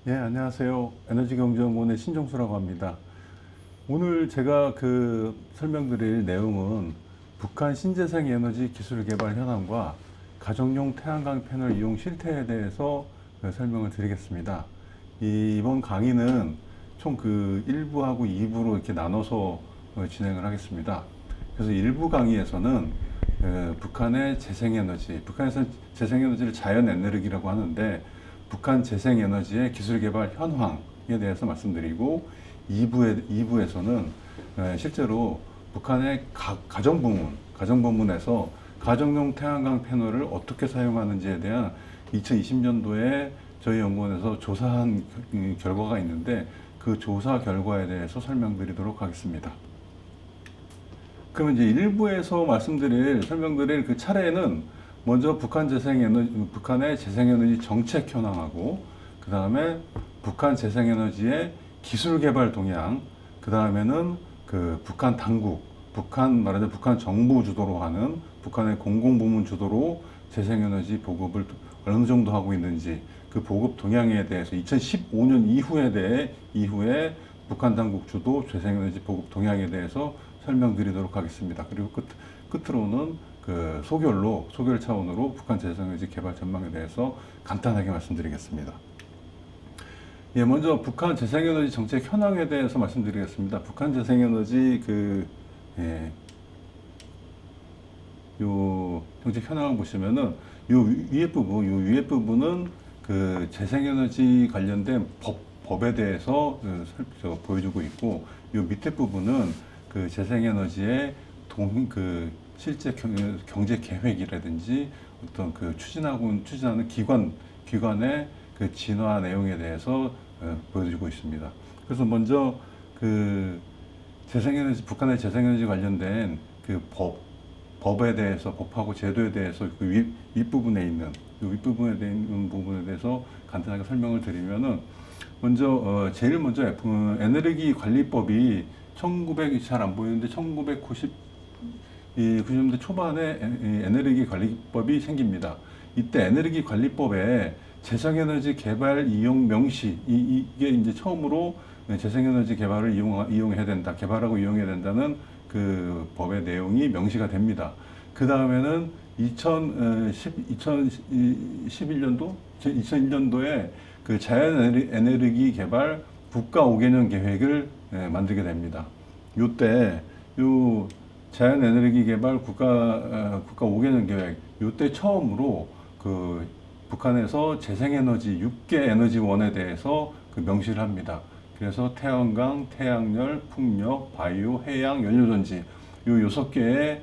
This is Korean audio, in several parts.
예, 안녕하세요. 에너지경제연구원의 신정수라고 합니다. 오늘 제가 설명드릴 내용은 북한 신재생 에너지 기술 개발 현황과 가정용 태양광 패널 이용 실태에 대해서 설명을 드리겠습니다. 이번 강의는 총 1부하고 2부로 이렇게 나눠서 진행을 하겠습니다. 그래서 1부 강의에서는 북한의 재생에너지, 북한에서는 재생에너지를 자연에너지라고 하는데 북한 재생에너지의 기술 개발 현황에 대해서 말씀드리고 2부에서는 실제로 북한의 가정부문에서 가정용 태양광 패널을 어떻게 사용하는지에 대한 2020년도에 저희 연구원에서 조사한 결과가 있는데 그 조사 결과에 대해서 설명드리도록 하겠습니다. 그러면 이제 1부에서 설명드릴 그 차례는 먼저 북한의 재생에너지 정책 현황하고, 그 다음에 북한 재생에너지의 기술 개발 동향, 그 다음에는 북한 당국, 말하자면 북한 정부 주도로 하는, 북한의 공공부문 주도로 재생에너지 보급을 어느 정도 하고 있는지, 그 보급 동향에 대해서 2015년 이후에 북한 당국 주도 재생에너지 보급 동향에 대해서 설명드리도록 하겠습니다. 그리고 끝으로는 소결 차원으로 북한 재생에너지 개발 전망에 대해서 간단하게 말씀드리겠습니다. 예, 먼저 북한 재생에너지 정책 현황에 대해서 말씀드리겠습니다. 북한 재생에너지 요 정책 현황을 보시면은 요 위에 부분은 재생에너지 관련된 법에 대해서 보여주고 있고, 요 밑에 부분은 재생에너지의 실제 경제 계획이라든지 어떤 추진하는 기관의 진화 내용에 대해서 보여주고 있습니다. 그래서 먼저 북한의 재생에너지 관련된 법에 대해서, 법하고 제도에 대해서 윗부분에 있는 부분에 대해서 간단하게 설명을 드리면은, 제일 먼저 에너지 관리법이 잘 안 보이는데 90년대 초반에 에너지 관리법이 생깁니다. 이때 에너지 관리법에 재생에너지 개발 이용 명시, 이게 이제 처음으로 재생에너지 개발을 이용해야 된다, 개발하고 이용해야 된다는 법의 내용이 명시가 됩니다. 그 다음에는 2001년도에 자연에너지 개발 국가 5개년 계획을 만들게 됩니다. 요때 자연에너지 개발 국가 5개년 계획, 요때 처음으로 북한에서 재생에너지 6개 에너지원에 대해서 명시를 합니다. 그래서 태양광, 태양열, 풍력, 바이오, 해양, 연료전지, 요 6개의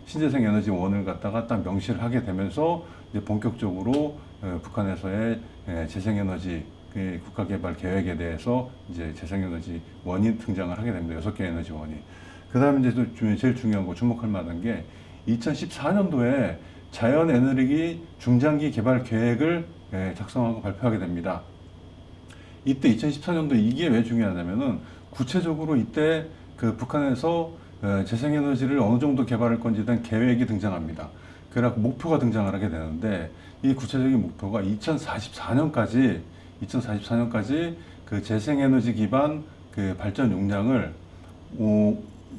신재생 에너지원을 갖다가 딱 명시를 하게 되면서 이제 본격적으로 북한에서의 재생에너지 국가개발 계획에 대해서 이제 재생에너지 원이 등장을 하게 됩니다. 6개 에너지 원이. 그 다음에 이제 또 제일 중요한 거, 주목할 만한 게 2014년도에 자연에너지 중장기 개발 계획을 작성하고 발표하게 됩니다. 이때 2014년도 이게 왜 중요하냐면은 구체적으로 이때 북한에서 재생에너지를 어느 정도 개발할 건지에 대한 계획이 등장합니다. 그래서 목표가 등장을 하게 되는데, 이 구체적인 목표가 2044년까지 재생에너지 기반 발전 용량을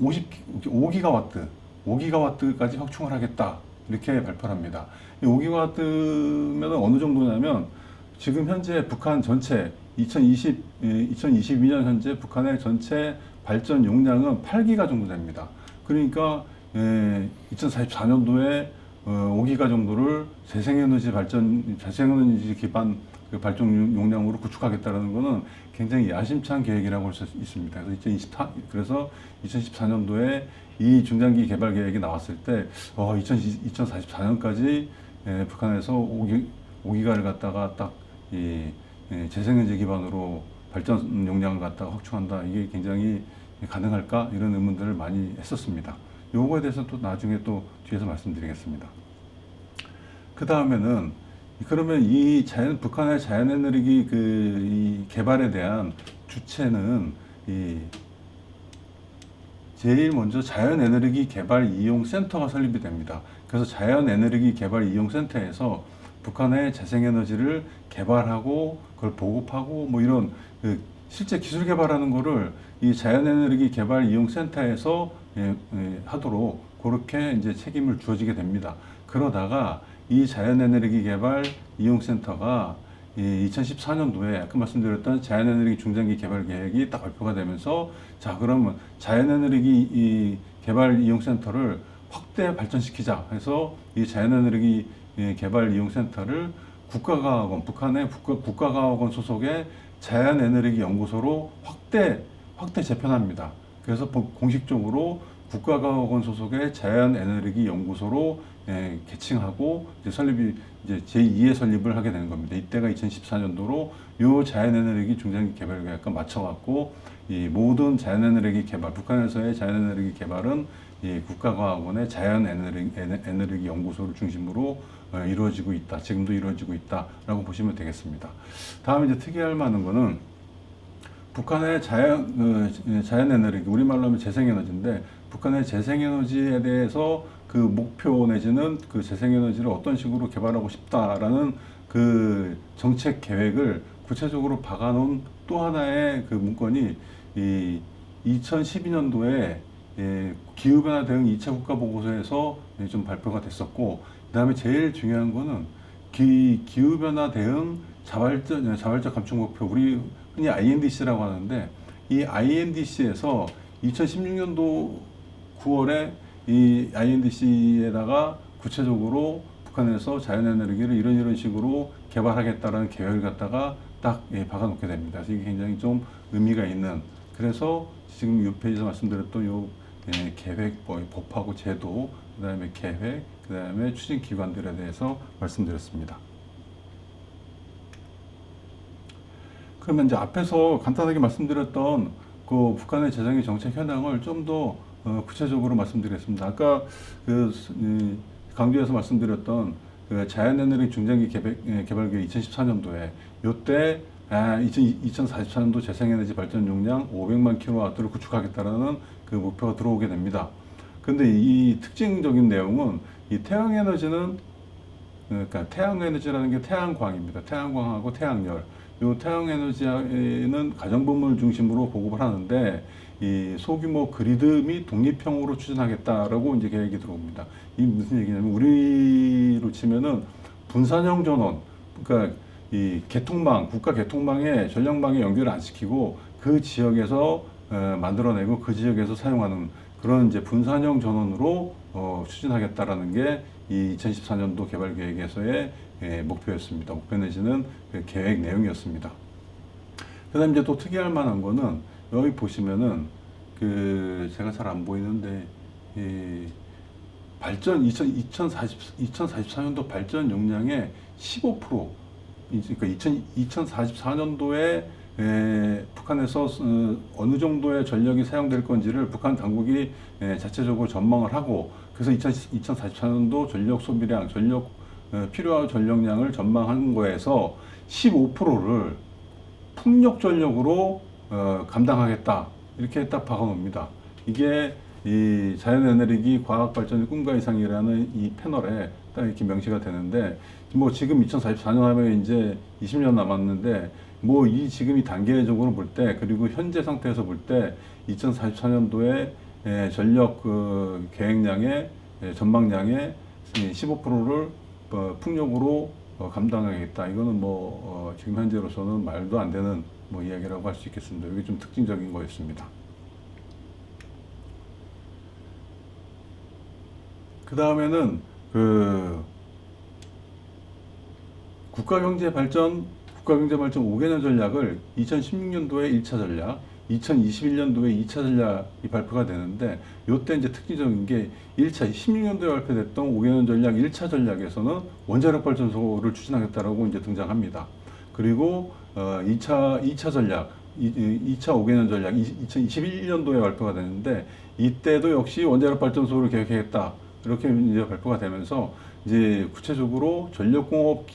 5기가와트까지 확충을 하겠다, 이렇게 발표를 합니다. 이 5기가와트면 어느 정도냐면, 지금 현재 북한 전체 2022년 현재 북한의 전체 발전 용량은 8기가 정도 됩니다. 그러니까 2044년도에 5기가 정도를 재생에너지 기반 발전 용량으로 구축하겠다는 것은 굉장히 야심찬 계획이라고 할 수 있습니다. 그래서 2014년도에 이 중장기 개발 계획이 나왔을 때 2044년까지 북한에서 5기가를 갖다가 딱 재생에너지 기반으로 발전 용량을 갖다가 확충한다, 이게 굉장히 가능할까, 이런 의문들을 많이 했었습니다. 요거에 대해서 또 나중에 또 뒤에서 말씀드리겠습니다. 그 다음에는 그러면 북한의 자연에너지 이 개발에 대한 주체는 제일 먼저 자연에너지 개발 이용 센터가 설립이 됩니다. 그래서 자연에너지 개발 이용 센터에서 북한의 재생에너지를 개발하고 그걸 보급하고 뭐 이런 실제 기술 개발하는 거를 이 자연에너지 개발 이용센터에서 하도록 그렇게 이제 책임을 주어지게 됩니다. 그러다가 이 자연에너지 개발 이용센터가 2014년도에 아까 말씀드렸던 자연에너지 중장기 개발 계획이 딱 발표가 되면서 자 그러면 자연에너지 이 개발 이용센터를 확대 발전시키자 해서 이 자연에너지 개발 이용센터를 국가과학원 북한의 국가과학원 소속의 자연에너지 연구소로 확대 재편합니다. 그래서 공식적으로 국가과학원 소속의 자연에너지 연구소로 개칭하고 이제 설립이 이제 제2의 설립을 하게 되는 겁니다. 이때가 2014년도로 요 자연에너지 중장기 개발 계획과 맞춰갖고 이 모든 자연에너지 개발 북한에서의 자연에너지 개발은 이 국가과학원의 자연에너지 연구소를 중심으로 이루어지고 있다. 지금도 이루어지고 있다라고 보시면 되겠습니다. 다음에 이제 특이할 만한 거는 북한의 자연에너지, 우리말로 하면 재생에너지인데 북한의 재생에너지에 대해서 그 목표 내지는 그 재생에너지를 어떤 식으로 개발하고 싶다라는 그 정책 계획을 구체적으로 박아놓은 또 하나의 그 문건이 이 2012년도에 기후변화 대응 2차 국가보고서에서 좀 발표가 됐었고, 그 다음에 제일 중요한 거는 기후변화 대응 자발적 감축 목표, 우리 흔히 INDC라고 하는데, 이 INDC에서 2016년도 9월에 이 INDC에다가 구체적으로 북한에서 자연에너지를 이런 식으로 개발하겠다라는 계획을 갖다가 딱 박아놓게 됩니다. 그래서 이게 굉장히 좀 의미가 있는, 그래서 지금 이 페이지에서 말씀드렸던 요 계획, 법하고 제도, 그 다음에 계획, 그 다음에 추진 기관들에 대해서 말씀드렸습니다. 그러면 이제 앞에서 간단하게 말씀드렸던 그 북한의 재정의 정책 현황을 좀 더 구체적으로 말씀드리겠습니다. 아까 강조해서 말씀드렸던 그 자연에너지 중장기 개발 계획 2014년도에 요때 2044년도 재생에너지 발전 용량 500만 킬로와트를 구축하겠다라는 그 목표가 들어오게 됩니다. 근데 이 특징적인 내용은 이 태양에너지는, 그러니까 태양에너지라는 게 태양광입니다. 태양광하고 태양열. 요 태양에너지는 가정부문을 중심으로 보급을 하는데 이 소규모 그리드 및 독립형으로 추진하겠다라고 이제 계획이 들어옵니다. 이 무슨 얘기냐면 우리로 치면은 분산형 전원, 그러니까 이 개통망, 국가 개통망에 전력망에 연결을 안 시키고 그 지역에서 만들어내고 그 지역에서 사용하는 그런 이제 분산형 전원으로 추진하겠다라는 게 이 2014년도 개발 계획에서의 목표였습니다. 목표 내지는 그 계획 내용이었습니다. 그다음 이제 또 특이할 만한 거는 여기 보시면은 그 제가 잘 안 보이는데 이 발전 2044년도 발전 용량의 15%, 그러니까 2044년도에 북한에서 어느 정도의 전력이 사용될 건지를 북한 당국이 자체적으로 전망을 하고, 그래서 2044년도 전력 소비량, 필요한 전력량을 전망한 거에서 15%를 풍력 전력으로 감당하겠다, 이렇게 딱 박아놓습니다. 이게 이 자연에너지 과학발전의 꿈과 이상이라는 이 패널에 딱 이렇게 명시가 되는데, 뭐 지금 2044년 하면 이제 20년 남았는데, 뭐 지금 이 단계적으로 볼 때, 그리고 현재 상태에서 볼 때 2044년도에 전력 그 계획량의 전망량의 15%를 풍력으로 감당하겠다. 이거는 지금 현재로서는 말도 안 되는 이야기라고 할 수 있겠습니다. 이게 좀 특징적인 거였습니다. 그 다음에는 국가경제 발전 5개년 전략을 2016년도에 1차 전략, 2021년도에 2차 전략이 발표가 되는데, 요때 이제 특징적인 게 16년도에 발표됐던 5개년 전략 1차 전략에서는 원자력 발전소를 추진하겠다라고 이제 등장합니다. 그리고 2차 전략, 2차 5개년 전략 2021년도에 발표가 되는데, 이때도 역시 원자력 발전소를 계획하겠다, 이렇게 이제 발표가 되면서 이제 구체적으로 전력공업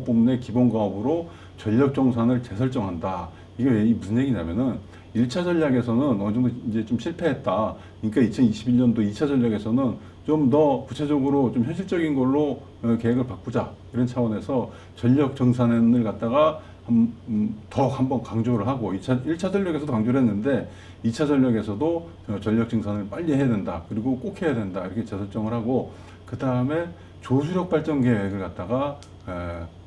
부문의 기본 과업으로 전력 정산을 재설정한다. 이게 무슨 얘기냐면은 1차 전략에서는 어느 정도 이제 좀 실패했다. 그러니까 2021년도 2차 전략에서는 좀 더 구체적으로 좀 현실적인 걸로 계획을 바꾸자. 이런 차원에서 전력 정산을 갖다가 더 한번 강조를 하고 1차 전략에서도 강조를 했는데 2차 전략에서도 전력 증산을 빨리 해야 된다. 그리고 꼭 해야 된다. 이렇게 재설정을 하고 그 다음에 조수력 발전 계획을 갖다가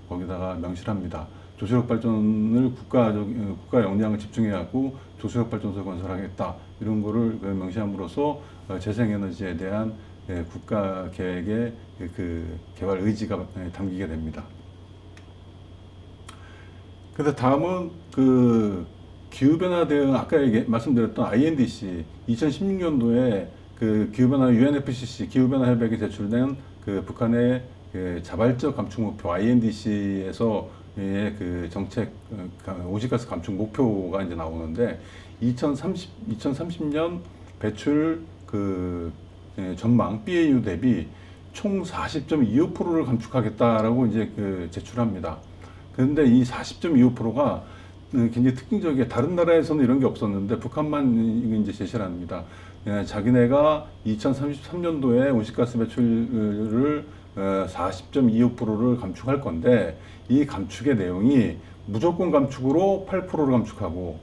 거기다가 명시를 합니다. 조수력 발전을 국가 역량을 집중해 갖고 조수력 발전소 건설하겠다. 이런 거를 명시함으로써 재생에너지에 대한 국가 계획의 그 개발 의지가 담기게 됩니다. 근데 다음은 그 기후변화 대응 아까 말씀드렸던 INDC 2016년도에 그 기후변화 UNFCCC 기후변화 협약에 제출된 그 북한의 그 자발적 감축 목표 INDC에서 그 정책 온실가스 감축 목표가 이제 나오는데 2030년 배출 그 전망 BAU 대비 총 40.25%를 감축하겠다라고 이제 그 제출합니다. 그런데 이 40.25%가 굉장히 특징적이게 다른 나라에서는 이런 게 없었는데 북한만 이제 제시를 합니다. 자기네가 2033년도에 온실가스 배출을 40.25%를 감축할 건데 이 감축의 내용이 무조건 감축으로 8%를 감축하고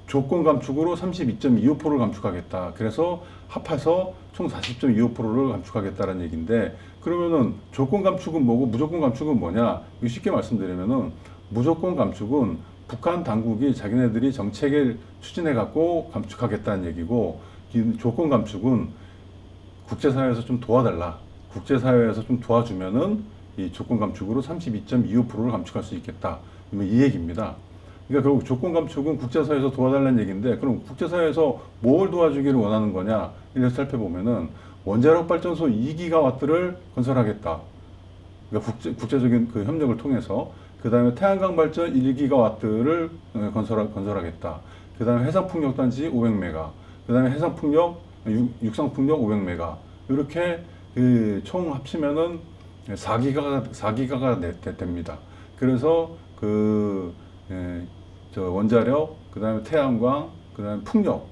조건 감축으로 32.25%를 감축하겠다. 그래서 합해서 총 40.25%를 감축하겠다는 얘기인데 그러면은 조건 감축은 뭐고 무조건 감축은 뭐냐? 이거 쉽게 말씀드리면은 무조건 감축은 북한 당국이 자기네들이 정책을 추진해 갖고 감축하겠다는 얘기고 조건 감축은 국제사회에서 좀 도와달라. 국제사회에서 좀 도와주면은 이 조건 감축으로 32.25%를 감축할 수 있겠다. 이 얘기입니다. 그러니까 결국 조건 감축은 국제사회에서 도와달라는 얘기인데 그럼 국제사회에서 뭘 도와주기를 원하는 거냐? 이렇게 살펴보면은 원자력 발전소 2기가와트를 건설하겠다. 그러니까 국제적인 그 협력을 통해서 그 다음에 태양광 발전 1기가와트를 건설하겠다. 그 다음에 해상풍력단지 500메가. 그 다음에 해상풍력, 육상풍력 500메가. 이렇게 그 총 합치면은 4기가가 됩니다. 그래서 저 원자력, 그 다음에 태양광, 그 다음에 풍력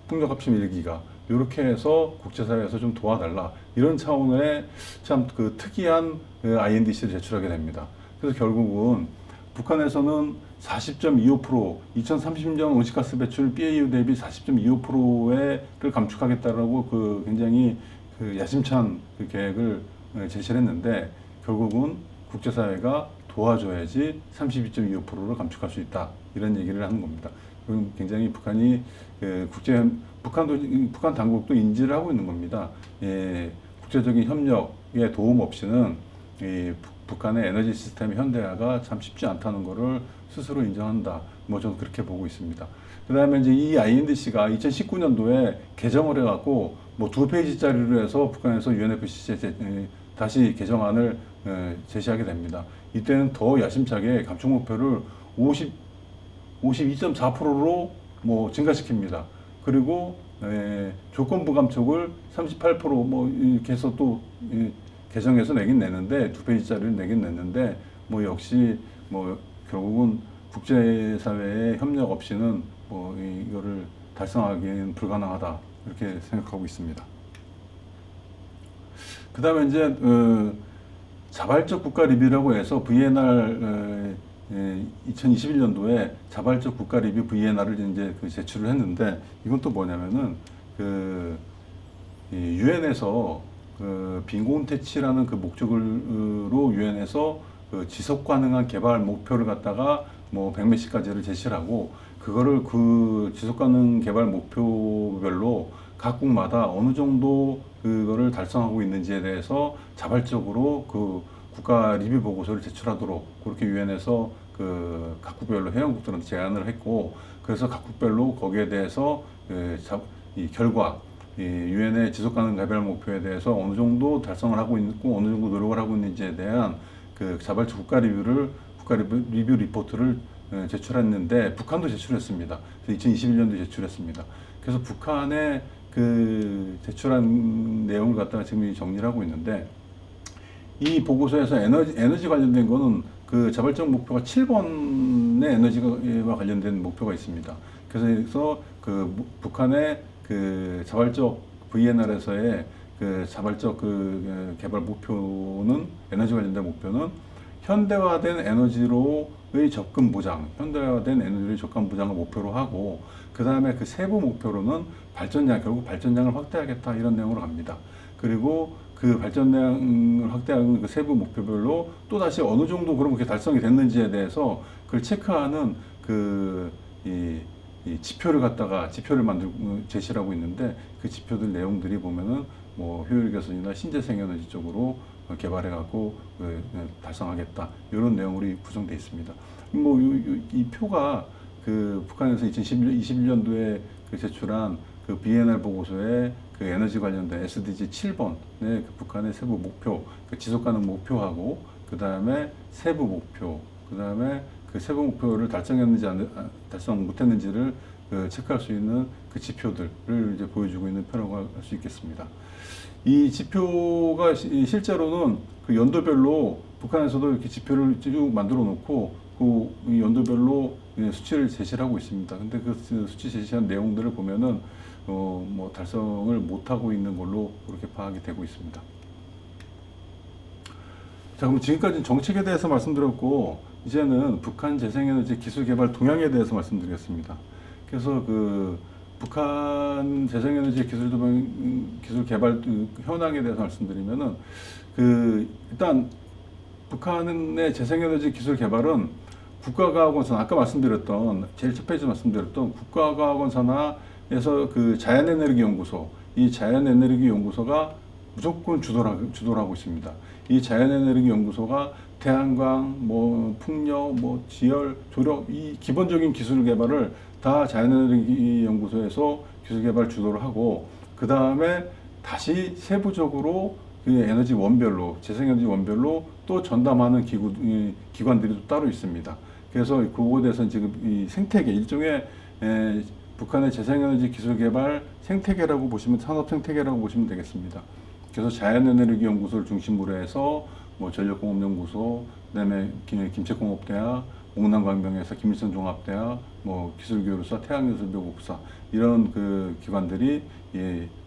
합치면 1기가. 이렇게 해서 국제사회에서 좀 도와달라. 이런 차원의 참 그 특이한 INDC를 제출하게 됩니다. 그래서 결국은 북한에서는 40.25% 2030년 온실가스 배출 BAU 대비 40.25%를 감축하겠다라고 그 굉장히 그 야심찬 그 계획을 제시를 했는데 결국은 국제사회가 도와줘야지 32.25%를 감축할 수 있다. 이런 얘기를 하는 겁니다. 그럼 굉장히 북한이 북한 당국도 인지를 하고 있는 겁니다. 국제적인 협력의 도움 없이는 북한의 에너지 시스템 현대화가 참 쉽지 않다는 것을 스스로 인정한다. 뭐 저는 그렇게 보고 있습니다. 그 다음에 이제 이 INDC가 2019년도에 개정을 해갖고 뭐 2페이지짜리로 해서 북한에서 UNFCC에 다시 개정안을 제시하게 됩니다. 이때는 더 야심차게 감축 목표를 52.4%로 뭐 증가시킵니다. 그리고 조건부 감축을 38%뭐 이렇게 해서 또 개정해서 내긴 내는데 2페이지짜리를 내긴 냈는데 뭐 역시 뭐 결국은 국제사회의 협력 없이는 뭐 이거를 달성하기는 불가능하다 이렇게 생각하고 있습니다. 그 다음에 이제 자발적 국가 리뷰라고 해서 VNR 2021년도에 자발적 국가 리뷰 VNR을 이제 제출을 했는데 이건 또 뭐냐면은 유엔에서 빈곤 퇴치라는 그 목적으로 유엔에서 지속 가능한 개발 목표를 갖다가 뭐 100몇십 가지를 제시를 하고 그거를 그 지속 가능 개발 목표별로 각국마다 어느 정도 그거를 달성하고 있는지에 대해서 자발적으로 그 국가 리뷰 보고서를 제출하도록 그렇게 유엔에서 그 각국별로 회원국들한테 제안을 했고 그래서 각국별로 거기에 대해서 이 결과 유엔의 지속가능 개발 목표에 대해서 어느 정도 달성을 하고 있고 어느 정도 노력을 하고 있는지에 대한 그 자발적 국가 리뷰 리포트를 제출했는데 북한도 제출했습니다. 2021년도 제출했습니다. 그래서 북한의 그 제출한 내용을 갖다가 지금 정리를 하고 있는데 이 보고서에서 에너지 관련된 거는 그 자발적 목표가 7번의 에너지와 관련된 목표가 있습니다. 그래서 북한의 그 자발적 VNR에서의 그 자발적 개발 목표는 에너지 관련된 목표는 현대화된 에너지로의 접근 보장, 현대화된 에너지의 접근 보장을 목표로 하고 그 다음에 그 세부 목표로는 결국 발전량을 확대하겠다 이런 내용으로 갑니다. 그리고 그 발전량을 확대하는 그 세부 목표별로 또 다시 어느 정도 그런 게 달성이 됐는지에 대해서 그걸 체크하는 이 지표를 만들고 제시를 하고 있는데 그 지표들 내용들이 보면은 뭐 효율 개선이나 신재생 에너지 쪽으로 개발해 갖고 달성하겠다 이런 내용으로 구성되어 있습니다. 뭐 이 표가 그 북한에서 2021년도에 제출한 그 BNR 보고서에 그 에너지 관련된 SDG 7번의 그 북한의 세부 목표, 그 지속 가능 목표하고 그 다음에 세부 목표, 그 다음에 그 세부 목표를 달성했는지 달성 못했는지를 체크할 수 있는 그 지표들을 이제 보여주고 있는 표라고 할 수 있겠습니다. 이 지표가 실제로는 그 연도별로 북한에서도 이렇게 지표를 쭉 만들어 놓고 그 연도별로 수치를 제시를 하고 있습니다. 근데 그 수치 제시한 내용들을 보면은 뭐 달성을 못하고 있는 걸로 그렇게 파악이 되고 있습니다. 자, 그럼 지금까지 정책에 대해서 말씀드렸고 이제는 북한 재생에너지 기술 개발 동향에 대해서 말씀드리겠습니다. 그래서 그 북한 재생에너지 기술 개발 현황에 대해서 말씀드리면은 일단 북한의 재생에너지 기술 개발은 국가과학원산하, 아까 말씀드렸던 제일 첫 페이지 말씀드렸던 국가과학원산하에서 그 자연에너기연구소, 이 자연에너기연구소가 무조건 주도를 하고 있습니다. 이 자연에너기연구소가 태양광, 뭐 풍력, 뭐 지열, 조력 이 기본적인 기술 개발을 다 자연에너기연구소에서 기술 개발 주도를 하고 그 다음에 다시 세부적으로 그 에너지 원별로 재생에너지 원별로 또 전담하는 기관들이 또 따로 있습니다. 그래서 그거에 대해서는 지금 이 생태계 일종의 북한의 재생에너지 기술 개발 생태계라고 보시면 산업 생태계라고 보시면 되겠습니다. 그래서 자연에너기연구소를 중심으로 해서 뭐 전력공업연구소, 그다음에 김책공업대학, 옥남광명에서 김일성종합대학, 뭐 기술교류사, 태양예술교국사 이런 그 기관들이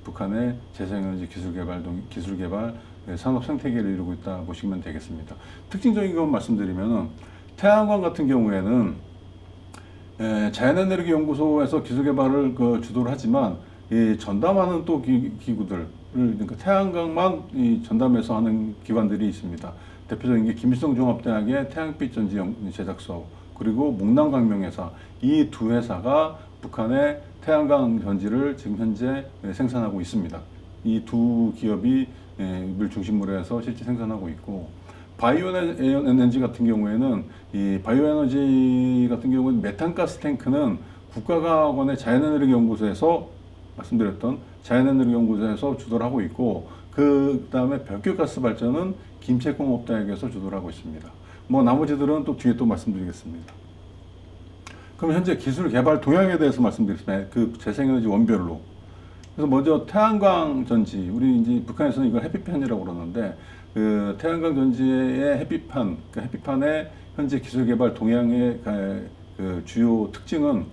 북한의 재생에너지 기술 개발 산업 생태계를 이루고 있다 보시면 되겠습니다. 특징적인 것 말씀드리면은 태양광 같은 경우에는 자연에너기연구소에서 기술 개발을 주도를 하지만 전담하는 또 기구들 그러니까 태양광만 전담해서 하는 기관들이 있습니다. 대표적인 게 김일성종합대학의 태양빛 전지 제작소 그리고 몽남광명회사 이 두 회사가 북한의 태양광 전지를 지금 현재 생산하고 있습니다. 이 두 기업이 을 중심으로 해서 실제 생산하고 있고 바이오에너지 같은 경우에는 메탄가스 탱크는 국가과학원의 자연에너기연구소에서 말씀드렸던 자연에너기연구소에서 주도를 하고 있고 그 다음에 벽교가스 발전은 김책공업대학에서 주도를 하고 있습니다. 뭐 나머지들은 또 뒤에 또 말씀드리겠습니다. 그럼 현재 기술 개발 동향에 대해서 말씀드리겠습니다. 그 재생에너지 원별로. 그래서 먼저 태양광 전지, 우리 이제 북한에서는 이걸 햇빛판이라고 그러는데 그 태양광 전지의 햇빛판, 그 햇빛판의 현재 기술 개발 동향의 그 주요 특징은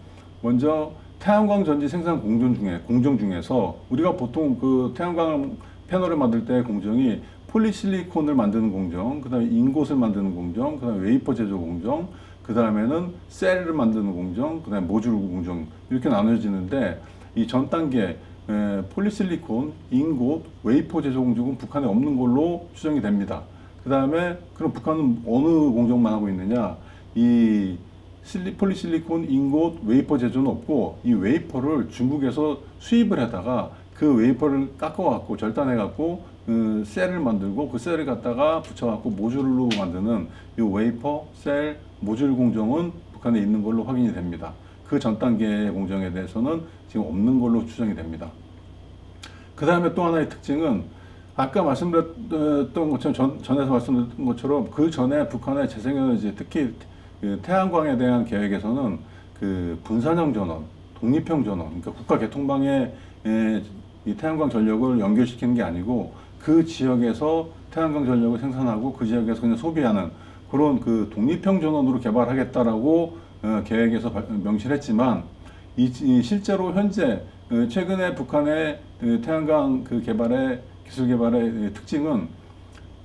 먼저 태양광 전지 생산 공정 중에서 우리가 보통 그 태양광 패널을 만들 때 공정이 폴리실리콘을 만드는 공정, 그 다음에 인곳을 만드는 공정, 그 다음에 웨이퍼 제조 공정, 그 다음에는 셀을 만드는 공정, 그 다음에 모듈 공정 이렇게 나눠지는데 이 전 단계 폴리실리콘, 인곳, 웨이퍼 제조 공정은 북한에 없는 걸로 추정이 됩니다. 그 다음에 그럼 북한은 어느 공정만 하고 있느냐? 이 폴리실리콘, 인곳, 웨이퍼 제조는 없고 이 웨이퍼를 중국에서 수입을 하다가 그 웨이퍼를 깎아갖고 절단해갖고 그 셀을 만들고 그 셀을 갖다가 붙여갖고 모듈로 만드는 이 웨이퍼, 셀, 모듈 공정은 북한에 있는 걸로 확인이 됩니다. 그 전 단계의 공정에 대해서는 지금 없는 걸로 추정이 됩니다. 그 다음에 또 하나의 특징은 아까 말씀드렸던 것처럼 전에서 말씀드렸던 것처럼 그 전에 북한의 재생에너지 특히 그 태양광에 대한 계획에서는 그 분산형 전원, 독립형 전원, 그러니까 국가 개통망에 이 태양광 전력을 연결시키는 게 아니고 그 지역에서 태양광 전력을 생산하고 그 지역에서 그냥 소비하는 그런 그 독립형 전원으로 개발하겠다라고 계획에서 명시를 했지만 실제로 현재 최근에 북한의 태양광 개발의 기술 개발의 특징은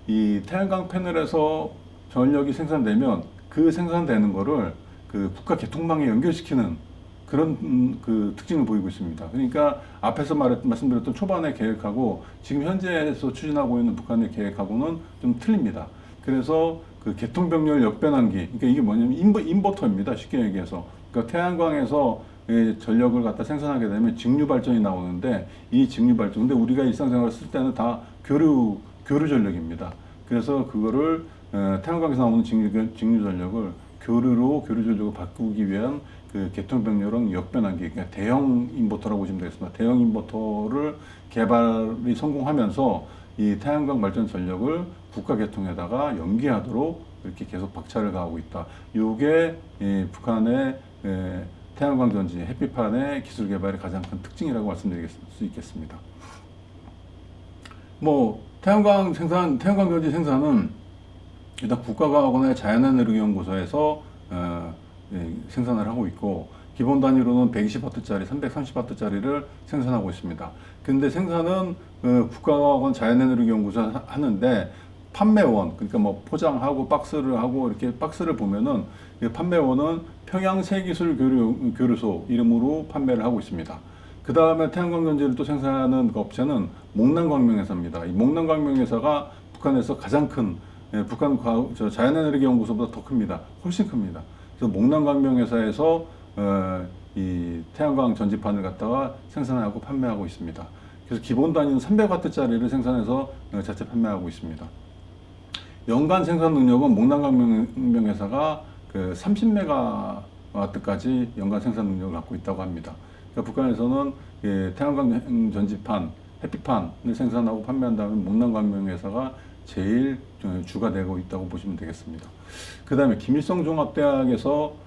이 태양광 패널에서 전력이 생산되면 그 생산되는 거를 그 국가 개통망에 연결시키는 그런 특징을 보이고 있습니다. 그러니까 앞에서 말씀드렸던 초반의 계획하고 지금 현재에서 추진하고 있는 북한의 계획하고는 좀 틀립니다. 그래서 그 개통병렬 역변환기, 그러니까 이게 뭐냐면 인버터입니다. 쉽게 얘기해서. 그러니까 태양광에서 전력을 갖다 생산하게 되면 직류 발전이 나오는데 이 직류 발전, 근데 우리가 일상생활을 쓸 때는 다 교류 전력입니다. 그래서 그거를 태양광에서 나오는 직류 전력을 교류 전력을 바꾸기 위한 그 개통병렬형 역변환기, 그러니까 대형 인버터라고 보시면 되겠습니다. 대형 인버터를 개발이 성공하면서 이 태양광 발전 전력을 국가 개통에다가 연계하도록 이렇게 계속 박차를 가하고 있다. 이게 북한의 태양광 전지, 햇빛판의 기술 개발의 가장 큰 특징이라고 말씀드릴 수 있겠습니다. 뭐 태양광 전지 생산은 일단 국가과학원의 자연에너지연구소에서 생산을 하고 있고 기본 단위로는 120W짜리, 330W짜리를 생산하고 있습니다. 근데 생산은 국가과학원 자연에너지연구소 하는데 판매원, 그러니까 뭐 포장하고 박스를 하고 이렇게 박스를 보면은 판매원은 평양새기술교류소 이름으로 판매를 하고 있습니다. 그 다음에 태양광 전지를 또 생산하는 그 업체는 목난광명회사입니다. 이 목난광명회사가 북한에서 가장 큰 북한 자연에너지연구소보다 더 큽니다. 훨씬 큽니다. 그래서 목난광명회사에서 이 태양광 전지판을 갖다가 생산하고 판매하고 있습니다. 그래서 기본 단위는 300W짜리를 생산해서 자체 판매하고 있습니다. 연간 생산 능력은 목난광명회사가 그 30메가와트까지 연간 생산 능력을 갖고 있다고 합니다. 그러니까 북한에서는 태양광 전지판, 햇빛판을 생산하고 판매한다면 목난광명회사가 제일 주가 되고 있다고 보시면 되겠습니다. 그 다음에 김일성 종합대학에서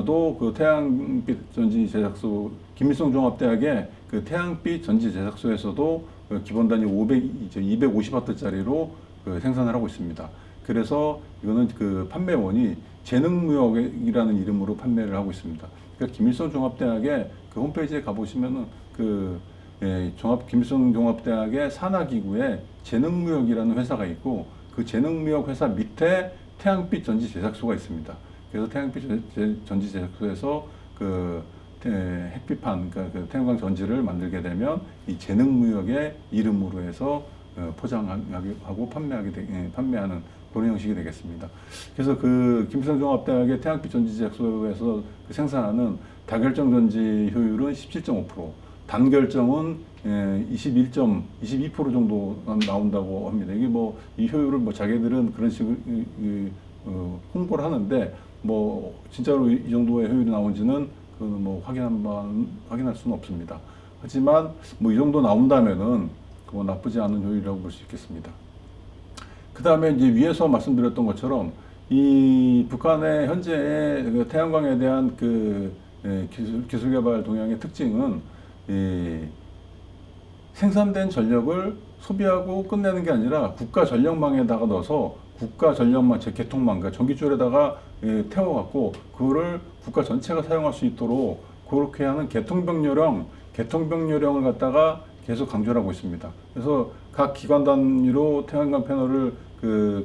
도 그 태양빛 전지 제작소, 김일성 종합대학의 그 태양빛 전지 제작소에서도 기본 단위 250W짜리로 생산을 하고 있습니다. 그래서 이거는 그 판매원이 재능무역이라는 이름으로 판매를 하고 있습니다. 그러니까 김일성 종합대학의 그 홈페이지에 가보시면은 김일성 종합대학의 산하기구에 재능무역이라는 회사가 있고 그 재능무역 회사 밑에 태양빛 전지 제작소가 있습니다. 그래서 태양빛 전지 제작소에서 그 햇빛판, 그러니까 그 태양광 전지를 만들게 되면 이 재능무역의 이름으로 해서 포장하고 판매하는 그런 형식이 되겠습니다. 그래서 그 김일성 종합대학의 태양빛 전지 제작소에서 생산하는 다결정 전지 효율은 17.5%, 단결정은 22% 정도 나온다고 합니다. 이게 뭐 이 효율을 뭐 자기들은 그런 식으로 홍보를 하는데 뭐 진짜로 이 정도의 효율이 나온지는 그건 뭐 확인할 수는 없습니다. 하지만 뭐 이 정도 나온다면은 뭐 나쁘지 않은 효율이라고 볼 수 있겠습니다. 그 다음에 이제 위에서 말씀드렸던 것처럼 이 북한의 현재의 그 태양광에 대한 그 기술 개발 동향의 특징은 생산된 전력을 소비하고 끝내는 게 아니라 국가 전력망에다가 넣어서 국가 전력망, 개통망, 그러니까 전기줄에다가 태워갖고 그거를 국가 전체가 사용할 수 있도록 그렇게 하는 개통병렬형을 갖다가 계속 강조를 하고 있습니다. 그래서 각 기관 단위로 태양광 패널을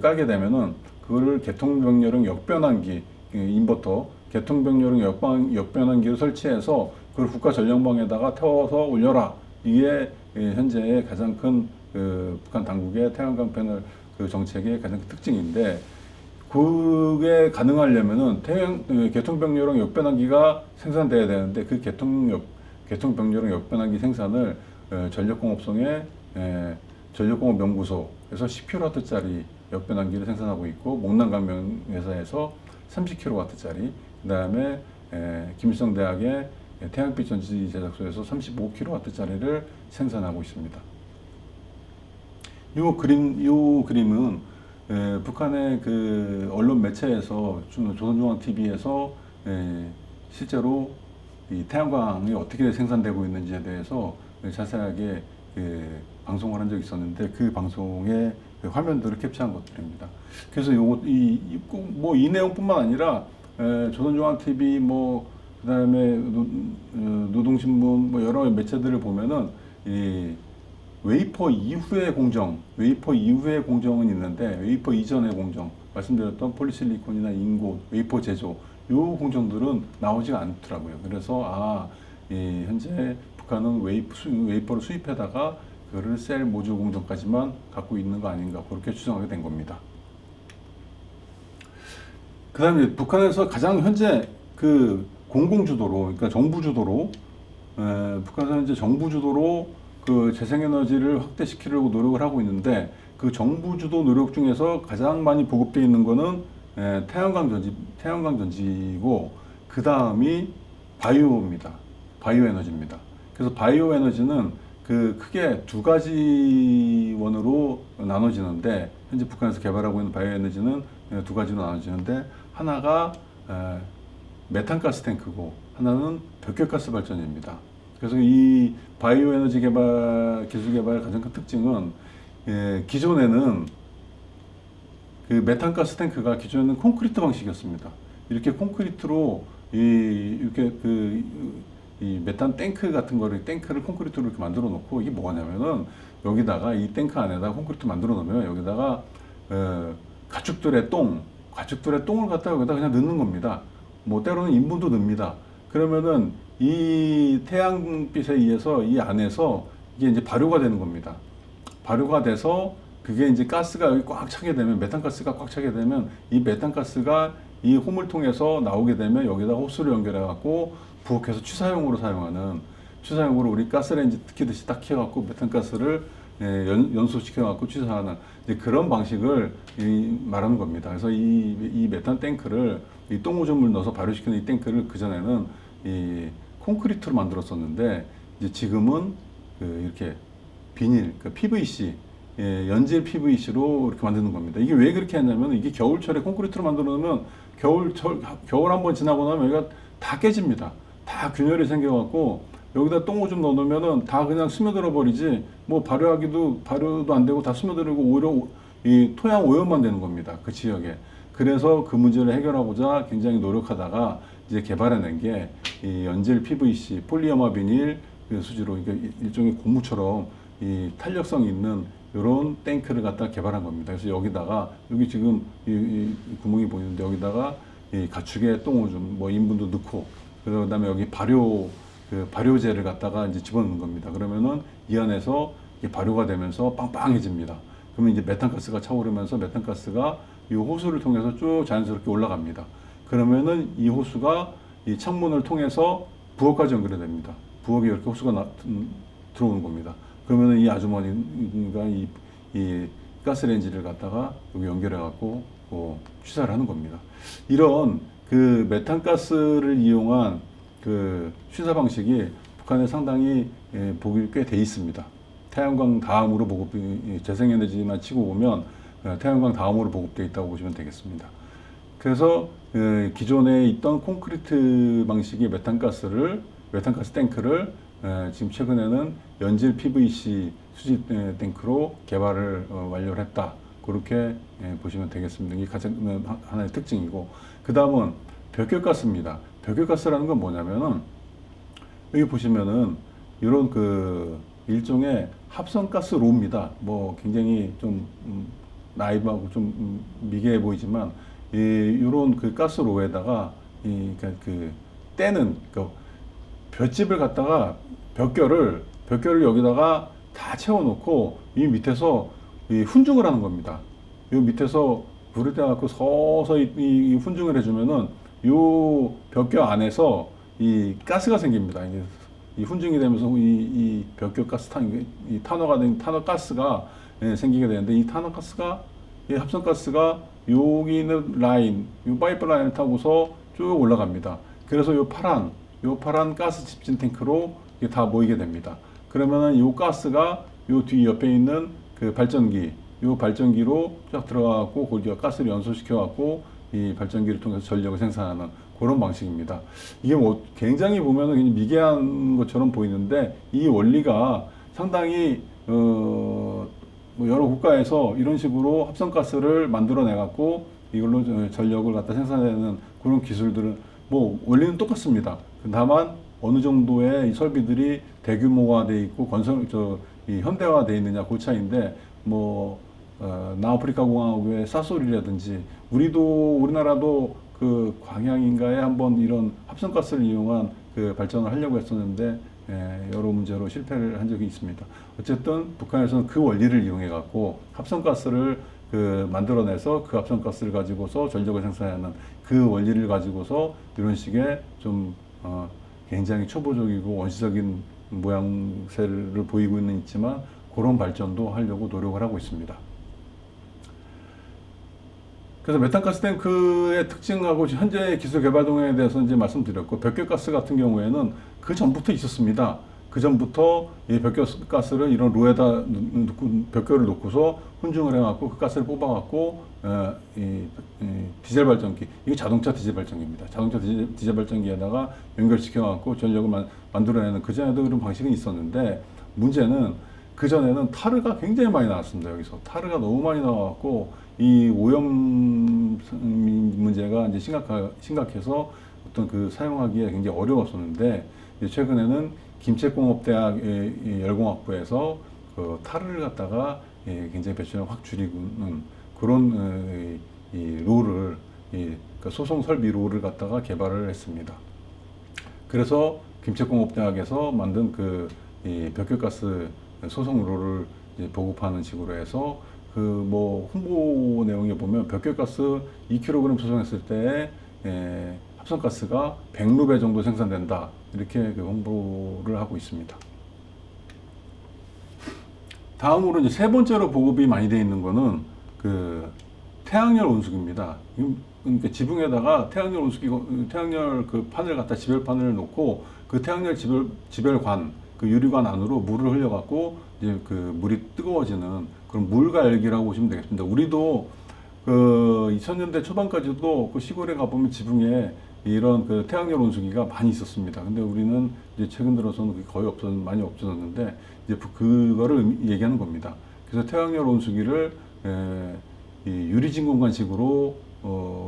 깔게 되면은 그거를 개통병렬형 역변환기, 인버터, 개통병렬형 역변환기를 설치해서 그걸 국가 전력망에다가 태워서 올려라. 이게 현재의 가장 큰 북한 당국의 태양광 패널 정책의 가장 큰 특징인데, 그게 가능하려면은 개통병렬형 역변환기가 생산돼야 되는데 그 개통병렬형 역변환기 생산을 전력공업성의 전력공업연구소에서 10kW짜리 역변환기를 생산하고 있고, 목난광명회사에서 30kW짜리, 그 다음에 김일성대학의 태양빛 전지 제작소에서 35kW짜리를 생산하고 있습니다. 요 그림은 북한의 그 언론 매체에서 조선중앙TV에서 실제로 이 태양광이 어떻게 생산되고 있는지에 대해서 자세하게 방송을 한 적이 있었는데 그 방송의 화면들을 캡처한 것들입니다. 그래서 이 내용뿐만 아니라 조선중앙TV 그다음에 노동신문 뭐 여러 매체들을 보면은 이 웨이퍼 이후의 공정, 웨이퍼 이후의 공정은 있는데 웨이퍼 이전의 공정, 말씀드렸던 폴리실리콘이나 인고, 웨이퍼 제조, 요 공정들은 나오지가 않더라고요. 그래서 현재 북한은 웨이퍼를 수입해다가 그거를 셀 모듈 공정까지만 갖고 있는 거 아닌가 그렇게 추정하게 된 겁니다. 그다음에 북한에서 가장 현재 그 공공 주도로, 그러니까 정부 주도로, 북한에서 현재 정부 주도로 그 재생에너지를 확대시키려고 노력을 하고 있는데 그 정부 주도 노력 중에서 가장 많이 보급되어 있는 거는 태양광 전지고 그 다음이 바이오입니다. 바이오 에너지입니다. 그래서 바이오 에너지는 그 크게 두 가지 원으로 나눠지는데 현재 북한에서 개발하고 있는 바이오 에너지는 두 가지로 나눠지는데 하나가 메탄가스 탱크고 하나는 벽결가스 발전입니다. 그래서 이 바이오 에너지 기술 개발의 가장 큰 특징은 기존에는 그 메탄가스 탱크가 기존에는 콘크리트 방식이었습니다. 이렇게 콘크리트로 이렇게 이 메탄 탱크 같은 거를 탱크를 콘크리트로 이렇게 만들어 놓고 이게 뭐냐면은 여기다가 이 탱크 안에다가 콘크리트 만들어 놓으면 여기다가 가축들의 똥을 갖다가 여기다 그냥 넣는 겁니다. 뭐 때로는 인분도 넣습니다. 그러면은 이 태양빛에 의해서 이 안에서 이게 이제 발효가 되는 겁니다. 발효가 돼서 그게 이제 가스가 여기 꽉 차게 되면 메탄가스가 꽉 차게 되면 이 메탄가스가 이 홈을 통해서 나오게 되면 여기다 호스를 연결해 갖고 부엌에서 취사용으로 우리 가스레인지 키듯이 딱 키워갖고 메탄가스를 연소시켜갖고 취사하는 이제 그런 방식을 말하는 겁니다. 그래서 이 메탄 탱크를 이 똥오줌을 넣어서 발효시키는 이 탱크를 그 전에는 이 콘크리트로 만들었었는데 이제 지금은 이렇게 비닐, 그러니까 PVC, 연질 PVC로 이렇게 만드는 겁니다. 이게 왜 그렇게 했냐면 이게 겨울철에 콘크리트로 만들어 놓으면 겨울 한번 지나고 나면 여기가 다 깨집니다. 다 균열이 생겨갖고 여기다 똥오줌 넣어놓으면은 다 그냥 스며들어 버리지 뭐 발효도 안 되고 다 스며들고 오히려 이 토양 오염만 되는 겁니다. 그 지역에. 그래서 그 문제를 해결하고자 굉장히 노력하다가 이제 개발해낸 게 이 연질 PVC, 폴리어마 비닐 그 수지로 그러니까 일종의 고무처럼 이 탄력성 있는 이런 탱크를 갖다 개발한 겁니다. 그래서 여기다가 여기 지금 이 구멍이 보이는데 여기다가 이 가축의 똥오줌 뭐 인분도 넣고 그다음에 여기 발효제를 갖다가 이제 집어넣는 겁니다. 그러면은 이 안에서 이게 발효가 되면서 빵빵해집니다. 그러면 이제 메탄가스가 차오르면서 메탄가스가 이 호수를 통해서 쭉 자연스럽게 올라갑니다. 그러면은 이 호수가 이 창문을 통해서 부엌까지 연결이 됩니다. 부엌에 이렇게 호수가 들어오는 겁니다. 그러면은 이 아주머니가 이 가스레인지를 갖다가 여기 연결해 갖고 취사를 하는 겁니다. 이런 그 메탄가스를 이용한 그 취사 방식이 북한에 상당히 보급이 꽤 돼 있습니다. 태양광 다음으로 재생에너지만 치고 보면 태양광 다음으로 보급되어 있다고 보시면 되겠습니다. 그래서 기존에 있던 콘크리트 방식의 메탄가스 탱크를 지금 최근에는 연질 PVC 수지 탱크로 개발을 완료를 했다. 그렇게 보시면 되겠습니다. 이게 가장 하나의 특징이고, 그 다음은 벽결가스입니다. 벽결가스라는 건 뭐냐면은 여기 보시면은 이런 그 일종의 합성가스로입니다. 뭐 굉장히 좀 나이브하고 좀 미개해 보이지만 이런 그 가스로에다가 그 때는 그 볏짚을 갖다가 벽결을 여기다가 다 채워놓고 이 밑에서 훈증을 하는 겁니다. 이 밑에서 불을 떼갖고 서서히 이 훈증을 해주면은 요 벽결 안에서 이 가스가 생깁니다. 이 훈증이 되면서 이 벽결 가스 이 탄화가 된 탄화 가스가 생기게 되는데 이 탄화 가스가 이 합성 가스가 여기 있는 라인, 이 파이프 라인을 타고서 쭉 올라갑니다. 그래서 요 파란 가스 집진 탱크로 이게 다 모이게 됩니다. 그러면은 이 가스가 요 뒤 옆에 있는 그 발전기로 쫙 들어가고 거기가 가스를 연소시켜갖고 이 발전기를 통해서 전력을 생산하는 그런 방식입니다. 이게 뭐 굉장히 보면은 미개한 것처럼 보이는데 이 원리가 상당히 뭐 여러 국가에서 이런 식으로 합성가스를 만들어내 갖고 이걸로 전력을 갖다 생산하는 그런 기술들은 뭐 원리는 똑같습니다. 다만 어느 정도의 이 설비들이 대규모화돼 있고 이 현대화돼 있느냐 그 차이인데 남아프리카 공화국의 사소리라든지 우리나라도 그 광양인가에 한번 이런 합성가스를 이용한 그 발전을 하려고 했었는데 여러 문제로 실패를 한 적이 있습니다. 어쨌든 북한에서는 그 원리를 이용해 갖고 합성가스를 만들어내서 그 합성가스를 가지고서 전력을 생산하는 그 원리를 가지고서 이런 식의 좀 굉장히 초보적이고 원시적인 모양새를 보이고 있지만 그런 발전도 하려고 노력을 하고 있습니다. 그래서 메탄가스 탱크의 특징하고 현재 기술 개발 동향에 대해서 이제 말씀드렸고, 벽결가스 같은 경우에는 그 전부터 있었습니다. 그 전부터 이 벽결가스를 이런 로에다 벽결을 놓고서 훈중을 해갖고 그 가스를 뽑아갖고 이 디젤 발전기, 이게 자동차 디젤 발전기입니다. 자동차 디젤 발전기에다가 연결시켜갖고 전력을 만들어내는, 그 전에도 그런 방식은 있었는데, 문제는 그 전에는 타르가 굉장히 많이 나왔습니다. 여기서 타르가 너무 많이 나와갖고 이 오염 문제가 이제 심각해서 어떤 그 사용하기에 굉장히 어려웠었는데, 최근에는 김책공업대학 열공학부에서 그 타르를 갖다가 굉장히 배출을 확 줄이는 그런 이 롤을, 그러니까 소송 설비 롤을 갖다가 개발을 했습니다. 그래서 김책공업대학에서 만든 이 벽결가스 소송 롤을 이제 보급하는 식으로 해서 홍보 내용에 보면 벽결가스 2kg 소송했을 때 합성가스가 100루베 정도 생산된다, 이렇게 그 홍보를 하고 있습니다. 다음으로 이제 세 번째로 보급이 많이 되어 있는 거는 태양열 온수기입니다. 그러니까 지붕에다가 태양열 그 판을 갖다 지별판을 놓고 그 태양열 지별관, 그 유리관 안으로 물을 흘려갖고 이제 그 물이 뜨거워지는 그런 물갈기라고 보시면 되겠습니다. 우리도 2000년대 초반까지도 그 시골에 가보면 지붕에 이런 그 태양열 온수기가 많이 있었습니다. 근데 우리는 이제 최근 들어서는 그게 거의 많이 없어졌는데, 이제 그거를 얘기하는 겁니다. 그래서 태양열 온수기를 이 유리진공관식으로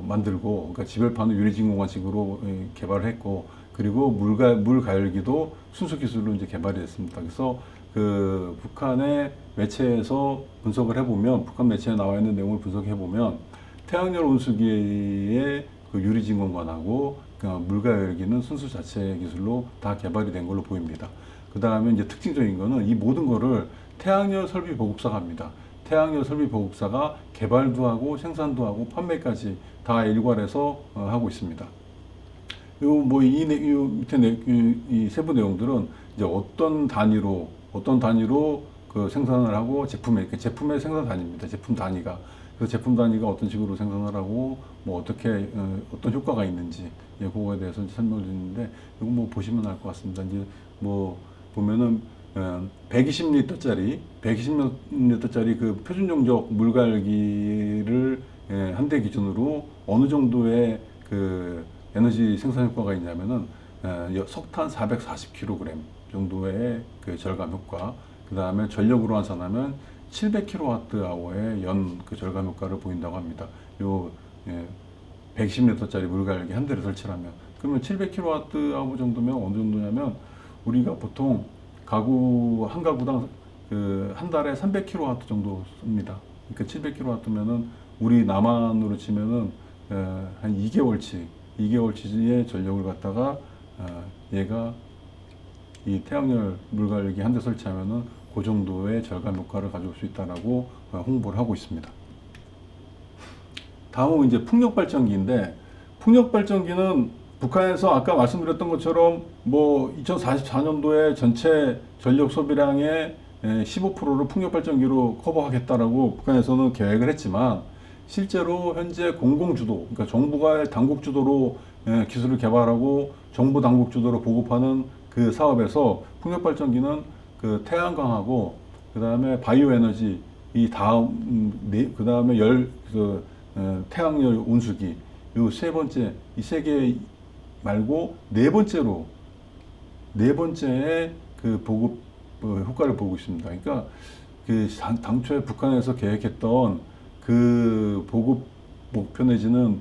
만들고, 그러니까 지별판을 유리진공관식으로 개발을 했고, 그리고 물 가열기도 순수 기술로 이제 개발이 됐습니다. 그래서 북한의 매체에서 분석을 해보면, 북한 매체에 나와 있는 내용을 분석해 보면, 태양열 온수기의 그 유리진공관하고 물 가열기는 순수 자체 기술로 다 개발이 된 걸로 보입니다. 그 다음에 이제 특징적인 거는 이 모든 거를 태양열 설비 보급사가 합니다. 태양열 설비 보급사가 개발도 하고 생산도 하고 판매까지 다 일괄해서 하고 있습니다. 이 밑에 이 세부 내용들은 이제 어떤 단위로 그 생산을 하고 제품의 생산 단위입니다. 제품 단위가. 그 제품 단위가 어떤 식으로 생산을 하고 어떤 효과가 있는지, 그거에 대해서 설명을 드리는데, 이거 보시면 알 것 같습니다. 이제 보면은 120리터짜리 그 표준 용적 물갈기를 한 대 기준으로 어느 정도의 그 에너지 생산 효과가 있냐면은 석탄 440kg 정도의 그 절감 효과, 그 다음에 전력으로 환산하면 700kWh의 연 그 절감 효과를 보인다고 합니다. 120리터짜리 물갈기 한 대를 설치하면, 그러면 700kW 정도면 어느 정도냐면, 우리가 보통 한 가구당 한 달에 300kW 정도 씁니다. 그러니까 700kW면은 우리 남한으로 치면은 한 2개월치의 전력을 갖다가 얘가 이 태양열 물갈기 한 대 설치하면은 그 정도의 절감 효과를 가져올 수 있다라고 홍보를 하고 있습니다. 다음은 이제 풍력 발전기인데, 풍력 발전기는 북한에서 아까 말씀드렸던 것처럼 2044년도에 전체 전력 소비량의 15%를 풍력 발전기로 커버하겠다라고 북한에서는 계획을 했지만, 실제로 현재 공공주도, 그러니까 정부가 당국 주도로 기술을 개발하고 정부 당국 주도로 보급하는 그 사업에서 풍력 발전기는 그 태양광하고 그 다음에 바이오 에너지 그 다음에 태양열 온수기, 이 세 개 말고 네 번째의 그 보급 효과를 보고 있습니다. 그러니까 당초에 북한에서 계획했던 그 보급 목표 내지는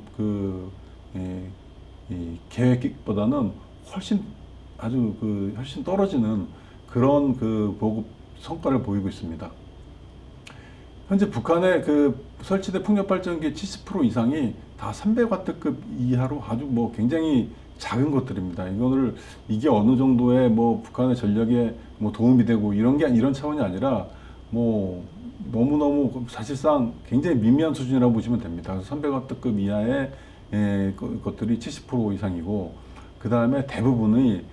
이 계획보다는 훨씬 아주 훨씬 떨어지는 그런 보급 성과를 보이고 있습니다. 현재 북한의 설치된 풍력 발전기 70% 이상이 다 300W급 이하로 아주 굉장히 작은 것들입니다. 이게 어느 정도의 북한의 전력에 도움이 되고 이런 차원이 아니라 너무너무 사실상 굉장히 미미한 수준이라고 보시면 됩니다. 그래서 300W급 이하의 것들이 70% 이상이고, 그 다음에 대부분이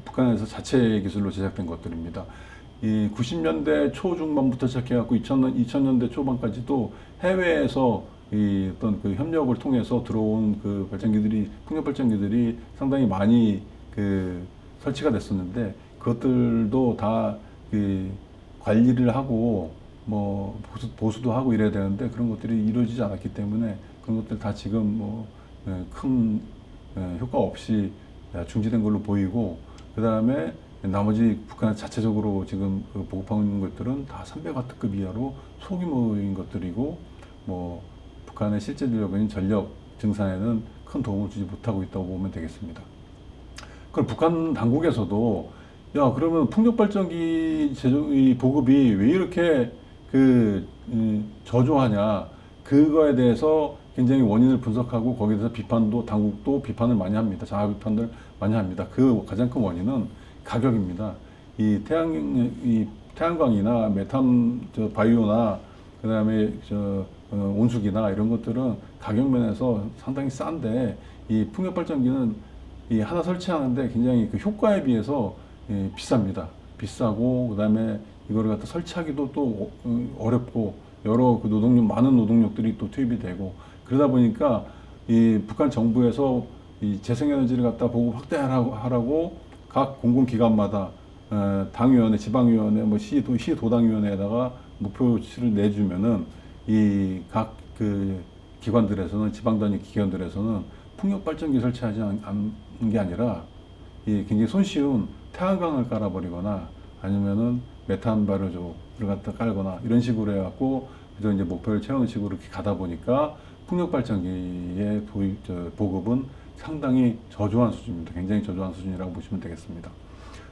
북한에서 자체 기술로 제작된 것들입니다. 이 90년대 초중반부터 시작해갖고 2000년대 초반까지도 해외에서 어떤 협력을 통해서 들어온 풍력 발전기들이 상당히 많이 설치가 됐었는데, 그것들도 다 관리를 하고 보수도 하고 이래야 되는데 그런 것들이 이루어지지 않았기 때문에 그런 것들 다 지금 큰 효과 없이 중지된 걸로 보이고, 그 다음에 나머지 북한 자체적으로 지금 보급하고 있는 것들은 다 300W급 이하로 소규모인 것들이고, 북한의 실질적인 전력 증산에는 큰 도움을 주지 못하고 있다고 보면 되겠습니다. 그럼 북한 당국에서도 그러면 풍력 발전기 보급이 왜 이렇게 저조하냐, 그거에 대해서 굉장히 원인을 분석하고 거기에 대해서 당국도 비판을 많이 합니다. 자아 비판을 많이 합니다. 가장 큰 원인은 가격입니다. 이 태양광이나 메탄 바이오나 그다음에 온수기나 이런 것들은 가격 면에서 상당히 싼데, 이 풍력 발전기는 하나 설치하는데 굉장히 효과에 비해서 비쌉니다. 비싸고, 그다음에 이거를 갖다 설치하기도 또 어렵고, 여러 많은 노동력들이 또 투입이 되고, 그러다 보니까 이 북한 정부에서 이 재생에너지를 갖다 보급 확대하라고 각 공공기관마다 당위원회, 지방위원회, 시도당위원회에다가 목표치를 내주면은 이 각 기관들에서는, 지방단위 기관들에서는 풍력 발전기 설치하지 않는 게 아니라 굉장히 손쉬운 태양광을 깔아버리거나 아니면은 메탄 발효조를 갖다 깔거나 이런 식으로 해갖고 그저 이제 목표를 채우는 식으로 이렇게 가다 보니까 풍력 발전기의 보급은 상당히 저조한 수준입니다. 굉장히 저조한 수준이라고 보시면 되겠습니다.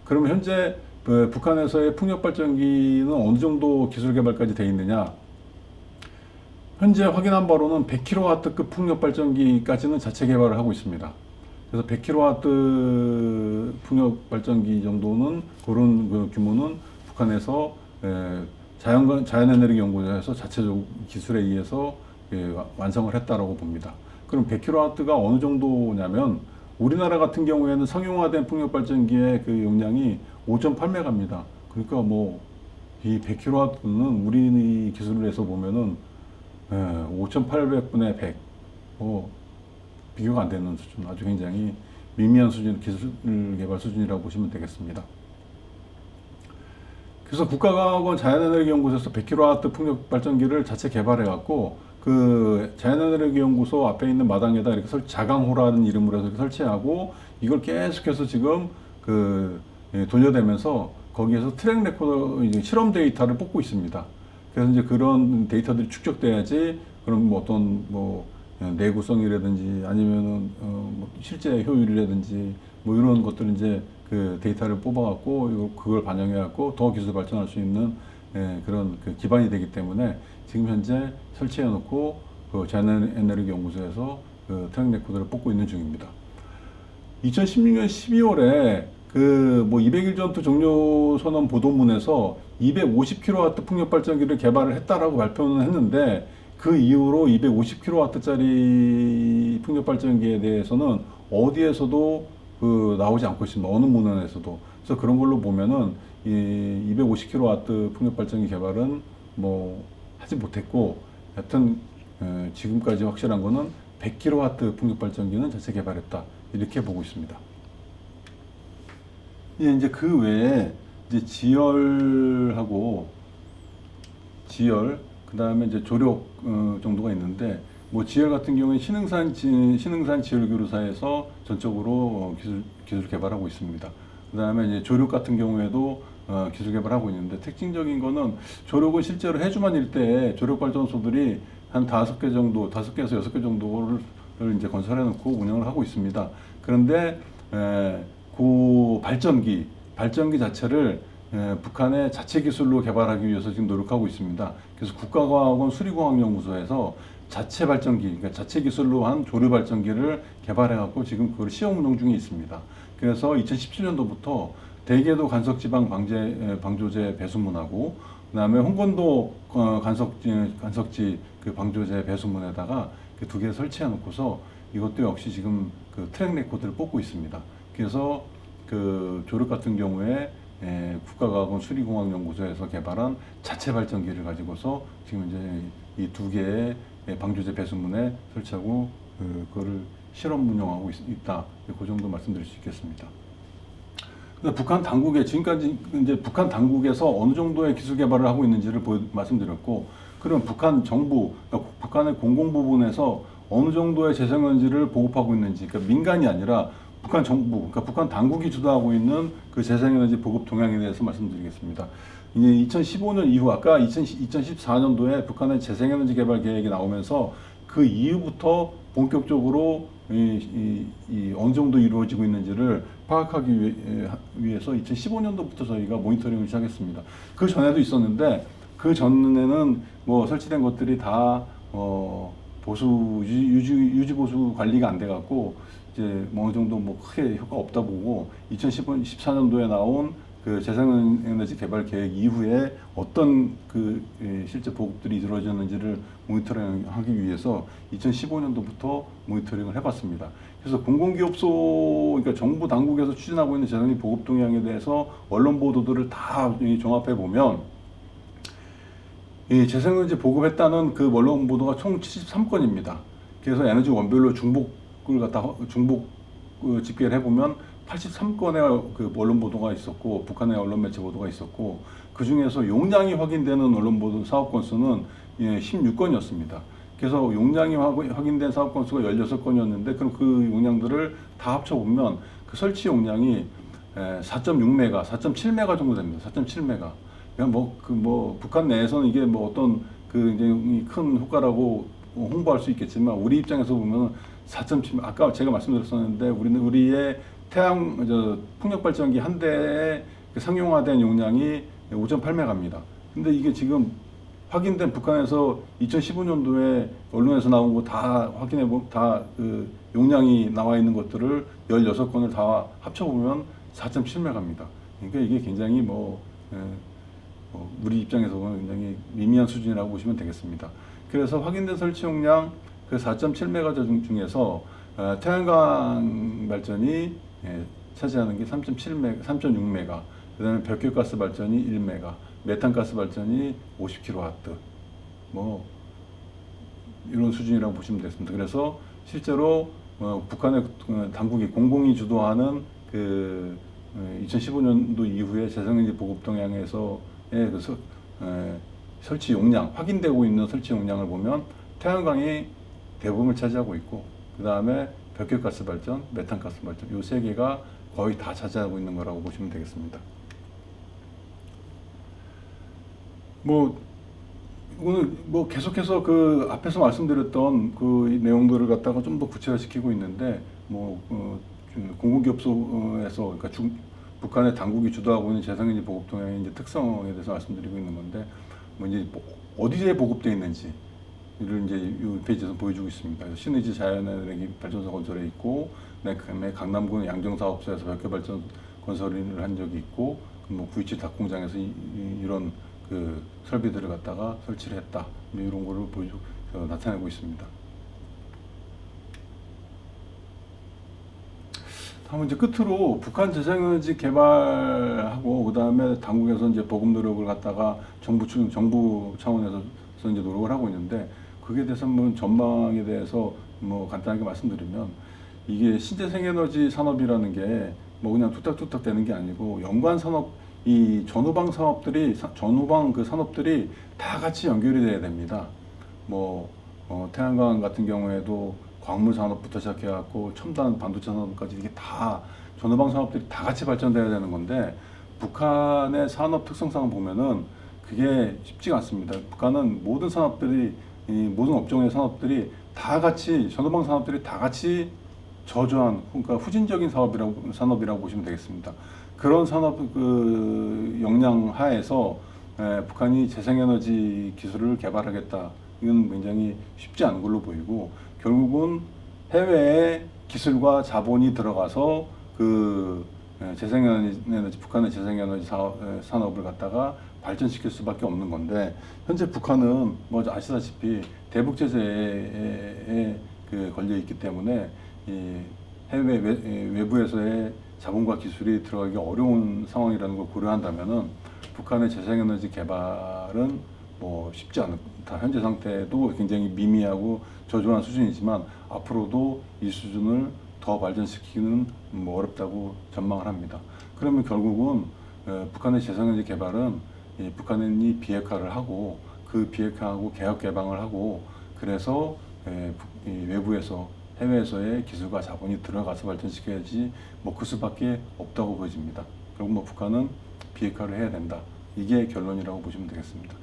그러면 현재 북한에서의 풍력 발전기는 어느 정도 기술 개발까지 되어 있느냐? 현재 확인한 바로는 100kW급 풍력 발전기까지는 자체 개발을 하고 있습니다. 그래서 100kW 풍력 발전기 정도는, 그런 규모는 북한에서 자연에너지 연구소에서 자체적 기술에 의해서 완성을 했다라고 봅니다. 그럼 100kW가 어느 정도냐면, 우리나라 같은 경우에는 상용화된 풍력 발전기의 용량이 5.8메가입니다. 그러니까 이 100kW는 우리 기술을 해서 보면은 5,800분의 100, 비교가 안 되는 수준, 아주 굉장히 미미한 수준, 기술 개발 수준이라고 보시면 되겠습니다. 그래서 국가과학원 자연에너지연구소에서 100kW 풍력 발전기를 자체 개발해갖고 자연에너지 연구소 앞에 있는 마당에다 이렇게 자강호라는 이름으로 해서 설치하고, 이걸 계속해서 지금 돌려대면서 거기에서 트랙 레코더 실험 데이터를 뽑고 있습니다. 그래서 이제 그런 데이터들이 축적돼야지, 그럼 어떤 내구성이라든지 아니면은 실제 효율이라든지 이런 것들을 이제 데이터를 뽑아갖고 그걸 반영해갖고 더 기술 발전할 수 있는 그런 기반이 되기 때문에 지금 현재 설치해놓고 자연에너지 연구소에서 트랙 레코더를 뽑고 있는 중입니다. 2016년 12월에 200일 전투 종료 선언 보도문에서 250kW 풍력 발전기를 개발을 했다라고 발표는 했는데, 그 이후로 250kW짜리 풍력 발전기에 대해서는 어디에서도 나오지 않고 있습니다. 어느 문헌에서도. 그래서 그런 걸로 보면은 이 250kW 풍력 발전기 개발은 하지 못했고, 하여튼 지금까지 확실한 거는 100kW 풍력 발전기는 자체 개발했다, 이렇게 보고 있습니다. 이제 그 외에 이제 지열, 그 다음에 이제 조력 정도가 있는데, 지열 같은 경우에 신흥산 지열교류사에서 전적으로 기술 개발하고 있습니다. 그 다음에 이제 조력 같은 경우에도 기술 개발하고 있는데, 특징적인 거는 조력은 실제로 해주만 일대에 조력 발전소들이 한 5개 정도, 5개에서 6개 정도를 이제 건설해 놓고 운영을 하고 있습니다. 그런데 그 발전기 자체를 북한의 자체 기술로 개발하기 위해서 지금 노력하고 있습니다. 그래서 국가과학원 수리공학연구소에서 자체 발전기, 그러니까 자체 기술로 한 조류 발전기를 개발해갖고 지금 그걸 시험 운영 중에 있습니다. 그래서 2017년도부터 대계도 간석지방 방조제 배수문하고 그다음에 홍건도 간석지 그 방조제 배수문에다가 그 두 개 설치해 놓고서 이것도 역시 지금 그 트랙 레코드를 뽑고 있습니다. 그래서 그 조력 같은 경우에 국가과학원 수리공학연구소에서 개발한 자체 발전기를 가지고서 지금 이제 이 두 개의 방조제 배수문에 설치하고 그거를 실험 운영하고 있다. 그 정도 말씀드릴 수 있겠습니다. 북한 당국에 지금까지 이제 북한 당국에서 어느 정도의 기술 개발을 하고 있는지를 말씀드렸고, 그럼 북한 정부, 그러니까 북한의 공공 부분에서 어느 정도의 재생에너지를 보급하고 있는지, 그러니까 민간이 아니라 북한 정부, 그러니까 북한 당국이 주도하고 있는 그 재생에너지 보급 동향에 대해서 말씀드리겠습니다. 이제 2015년 이후, 아까 2014년도에 북한의 재생에너지 개발 계획이 나오면서 그 이후부터 본격적으로 어느 정도 이루어지고 있는지를 파악하기 위해서 2015년도부터 저희가 모니터링을 시작했습니다. 그 전에도 있었는데 그 전에는 뭐 설치된 것들이 다 유지 보수 관리가 안 돼갖고 이제 뭐 어느 정도 뭐 크게 효과 없다 보고 2014년도에 나온 그 재생에너지 개발 계획 이후에 어떤 그 실제 보급들이 이루어졌는지를 모니터링하기 위해서 2015년도부터 모니터링을 해봤습니다. 그래서 공공기업소, 그러니까 정부 당국에서 추진하고 있는 재생에너지 보급 동향에 대해서 언론 보도들을 다 종합해 보면 이 재생에너지 보급했다는 그 언론 보도가 총 73건입니다. 그래서 에너지 원별로 중복 집계를 해보면 83건의 그 언론 보도가 있었고, 북한의 언론 매체 보도가 있었고, 그 중에서 용량이 확인되는 언론 보도 사업 건수는 16건이었습니다. 그래서 용량이 확인된 사업 건수가 16건이었는데, 그럼 그 용량들을 다 합쳐보면 그 설치 용량이 4.6메가, 4.7메가 정도 됩니다. 4.7메가. 그냥 북한 내에서는 이게 뭐 어떤 그 굉장히 큰 효과라고 홍보할 수 있겠지만, 우리 입장에서 보면 4.7, 아까 제가 말씀드렸었는데, 우리의 풍력 발전기 한 대에 상용화된 용량이 5.8메가입니다. 근데 이게 지금 확인된 북한에서 2015년도에 언론에서 나온 거 다 확인해보면 그 용량이 나와 있는 것들을 16건을 다 합쳐보면 4.7메가입니다. 그러니까 이게 굉장히 우리 입장에서 보면 굉장히 미미한 수준이라고 보시면 되겠습니다. 그래서 확인된 설치 용량 그 4.7메가 중에서 태양광 발전이 차지하는 게 3.6메가, 그 다음에 벽교가스 발전이 1메가, 메탄가스 발전이 50kW, 뭐 이런 수준이라고 보시면 되겠습니다. 그래서 실제로 북한의 당국이 공공이 주도하는 그 2015년도 이후에 재생에너지 보급 동향에서의 설치 용량, 확인되고 있는 설치 용량을 보면 태양광이 대부분을 차지하고 있고, 그 다음에 벽교가스 발전, 메탄가스 발전, 이 세 개가 거의 다 차지하고 있는 거라고 보시면 되겠습니다. 오늘 계속해서 그 앞에서 말씀드렸던 그 내용들을 갖다가 좀 더 구체화시키고 있는데, 공공기업소에서, 그러니까 북한의 당국이 주도하고 있는 재생에너지 보급 동향의 이제 특성에 대해서 말씀드리고 있는 건데, 이제 어디에 보급되어 있는지 이를 이제 이 페이지에서 보여주고 있습니다. 신의지 자연에너지 발전소 건설에 있고, 그다음에 강남군 양정사업소에서 벽교 발전 건설을 한 적이 있고, 구이치 닭공장에서 이런 그 설비들을 갖다가 설치를 했다. 이런 거를 나타내고 있습니다. 다음은 이제 끝으로 북한 재생에너지 개발하고, 그 다음에 당국에서 이제 보급 노력을 갖다가 정부 차원에서 이제 노력을 하고 있는데, 그게 대해서 전망에 대해서 간단하게 말씀드리면, 이게 신재생에너지 산업이라는 게 그냥 뚝딱뚝딱 되는 게 아니고, 연관 산업, 이 전후방 그 산업들이 다 같이 연결이 돼야 됩니다. 태양광 같은 경우에도 광물 산업부터 시작해갖고 첨단 반도체 산업까지 이게 다 전후방 산업들이 다 같이 발전돼야 되는 건데, 북한의 산업 특성상을 보면은 그게 쉽지가 않습니다. 북한은 모든 산업들이, 모든 업종의 산업들이 다 같이, 전후방 산업들이 다 같이 저조한, 그러니까 후진적인 산업이라고 보시면 되겠습니다. 그런 산업 그 역량 하에서 북한이 재생에너지 기술을 개발하겠다. 이건 굉장히 쉽지 않은 걸로 보이고, 결국은 해외에 기술과 자본이 들어가서 그 재생에너지, 북한의 재생에너지 산업을 갖다가 발전시킬 수밖에 없는 건데, 현재 북한은 뭐 아시다시피 대북 제재에 그 걸려 있기 때문에 이 해외 외부에서의 자본과 기술이 들어가기 어려운 상황이라는 걸 고려한다면은 북한의 재생에너지 개발은 뭐 쉽지 않다. 현재 상태도 굉장히 미미하고 저조한 수준이지만 앞으로도 이 수준을 더 발전시키기는 뭐 어렵다고 전망을 합니다. 그러면 결국은 북한의 재생에너지 개발은 북한이 비핵화를 하고 그 비핵화하고 개혁 개방을 하고 그래서 외부에서 해외에서의 기술과 자본이 들어가서 발전시켜야지 뭐 그 수밖에 없다고 보여집니다. 결국 뭐 북한은 비핵화를 해야 된다. 이게 결론이라고 보시면 되겠습니다.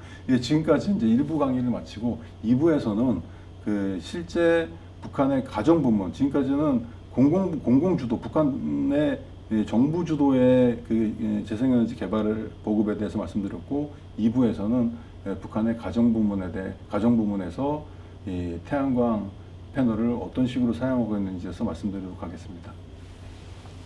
지금까지 이제 1부 강의를 마치고 2부에서는 그 실제 북한의 가정 부문, 지금까지는 공공주도, 북한의 정부 주도의 그 재생에너지 개발 보급에 대해서 말씀드렸고, 2부에서는 북한의 가정 부문에서 이 태양광 패널을 어떤 식으로 사용하고 있는지에서 말씀드리도록 하겠습니다.